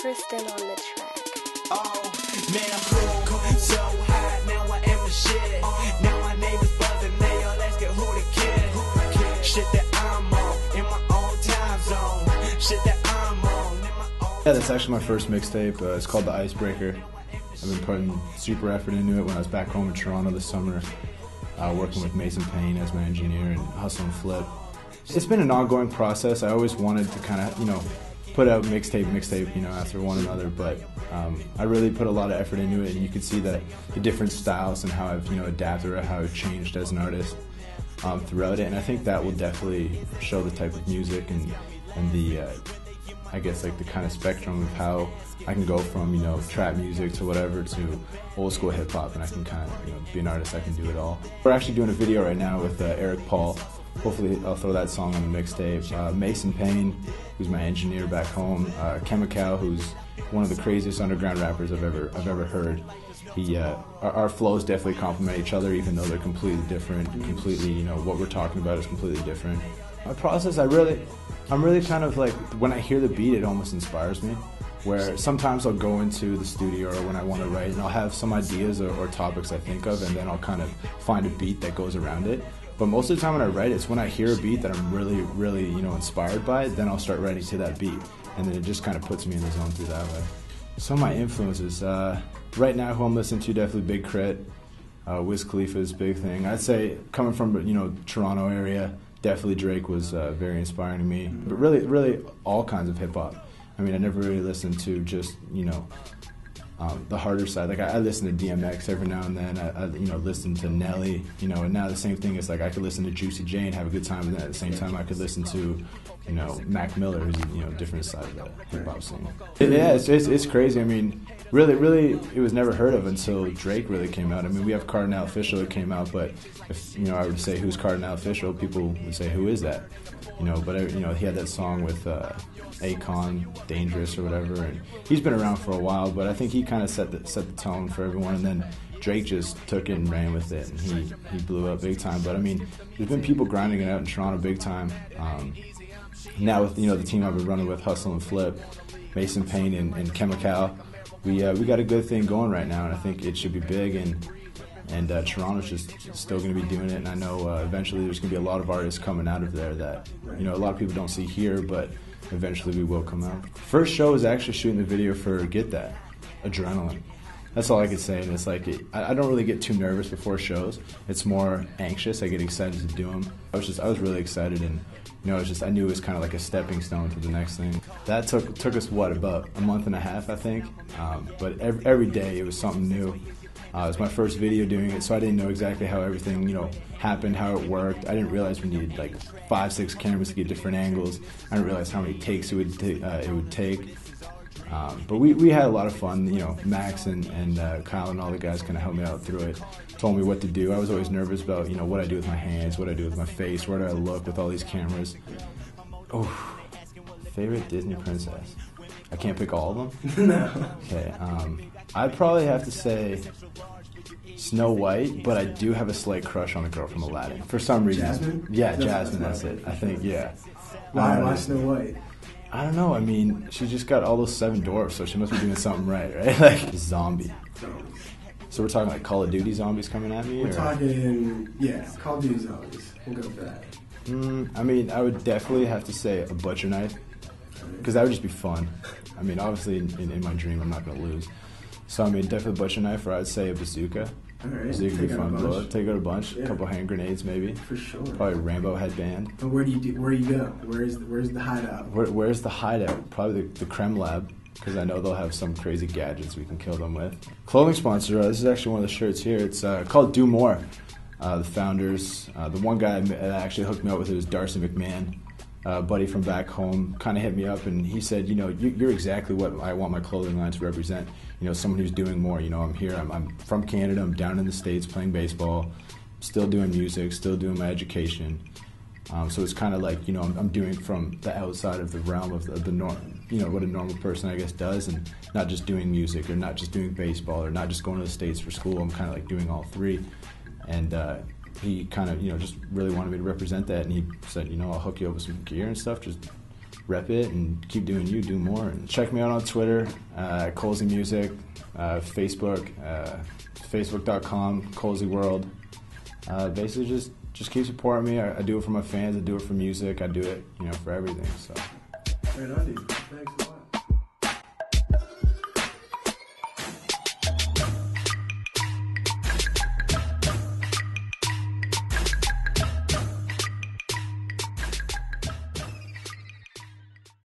Tristan on the track. Oh, man, I'm cool, so hot, now I am the shit. Now my name is buzzing, now let's get who the kid. Shit that I'm on, in my own time zone. Shit that I'm on, in my own. Yeah, that's actually my first mixtape. It's called The Icebreaker. I've been putting super effort into it when I was back home in Toronto this summer, working with Mason Payne as my engineer and Hustle and Flip. It's been an ongoing process. I always wanted to kind of, put out mixtape, after one another, but I really put a lot of effort into it, and you can see that the different styles and how I've, adapted or how I've changed as an artist throughout it, and I think that will definitely show the type of music and the, I guess, like the kind of spectrum of how I can go from, trap music to whatever to old school hip hop, and I can kind of, be an artist. I can do it all. We're actually doing a video right now with Eric Paul. Hopefully I'll throw that song on the mixtape. Mason Payne, who's my engineer back home. Emcee, who's one of the craziest underground rappers I've ever heard. Our flows definitely complement each other, even though they're completely different. Completely, what we're talking about is completely different. My process, I'm really kind of like, when I hear the beat, it almost inspires me. Where sometimes I'll go into the studio or when I want to write, and I'll have some ideas or topics I think of, and then I'll kind of find a beat that goes around it. But most of the time when I write, it's when I hear a beat that I'm really, inspired by, then I'll start writing to that beat. And then it just kind of puts me in the zone through that way. Some of my influences, right now who I'm listening to, definitely Big Crit. Wiz Khalifa is a big thing. I'd say coming from, Toronto area, definitely Drake was very inspiring to me. But really all kinds of hip hop. I mean, I never really listened to just, the harder side. Like I listen to DMX every now and then. I listen to Nelly. And now the same thing is like I could listen to Juicy J and have a good time, and then at the same time I could listen to, Mac Miller, who's different side of the hip hop scene. Yeah, it's crazy. I mean, really, it was never heard of until Drake really came out. I mean, we have Cardinal Official that came out, but if I would say who's Cardinal Official, people would say who is that? But he had that song with Akon, Dangerous or whatever, and he's been around for a while, but I think he kind of set the tone for everyone, and then Drake just took it and ran with it, and he blew up big time. But I mean, there's been people grinding it out in Toronto big time. Now with the team I've been running with, Hustle and Flip, Mason Payne and Emcee, we got a good thing going right now, and I think it should be big, and Toronto's just still going to be doing it, and I know eventually there's going to be a lot of artists coming out of there that a lot of people don't see here, but eventually we will come out. First show was actually shooting the video for Get That, Adrenaline. That's all I could say, and it's like, I don't really get too nervous before shows. It's more anxious. I get excited to do them. I was really excited, and I knew it was kind of like a stepping stone to the next thing. That took us, about a month and a half, I think, but every day it was something new. It was my first video doing it, so I didn't know exactly how everything, happened, how it worked. I didn't realize we needed like 5-6 cameras to get different angles. I didn't realize how many takes it would take. But we had a lot of fun. Max and Kyle and all the guys kind of helped me out through it, told me what to do. I was always nervous about what I do with my hands, what I do with my face, where do I look with all these cameras. Oh, favorite Disney princess? I can't pick all of them? No. Okay, I'd probably have to say Snow White, but I do have a slight crush on the girl from Aladdin. For some reason. Jasmine? Yeah, Jasmine, that's it. I think, yeah. Why Snow White? I don't know. I mean, she just got all those 7 dwarfs, so she must be doing something right? Like, zombie. So we're talking like Call of Duty zombies coming at me? We're talking, Call of Duty zombies. We'll go for that. I mean, I would definitely have to say a butcher knife, because that would just be fun. I mean, obviously, in my dream, I'm not going to lose. So, I mean, definitely a butcher knife, or I'd say a bazooka. All right. Bazooka would be fun. Blow it. Take out a bunch. A couple hand grenades, maybe. For sure. Probably a Rambo headband. But where do you go? Where's the hideout? Where's the hideout? Probably the Creme Lab, because I know they'll have some crazy gadgets we can kill them with. Clothing sponsor, this is actually one of the shirts here. It's called Do More. The founders, the one guy that actually hooked me up with it was Darcy McMahon. Buddy from back home kind of hit me up, and he said, you're exactly what I want my clothing line to represent. Someone who's doing more. I'm here. I'm from Canada. I'm down in the States playing baseball, still doing music, still doing my education. So it's kind of like, I'm doing from the outside of the realm of the norm, what a normal person, I guess, does, and not just doing music or not just doing baseball or not just going to the States for school. I'm kind of like doing all three. And he kind of, just really wanted me to represent that, and he said, I'll hook you up with some gear and stuff, just rep it and keep doing you, do more. And check me out on Twitter, Colzie Music, Facebook, facebook.com, Colzie World. Basically just keep supporting me. I do it for my fans, I do it for music, I do it, for everything. So. Right on, dude. Thanks.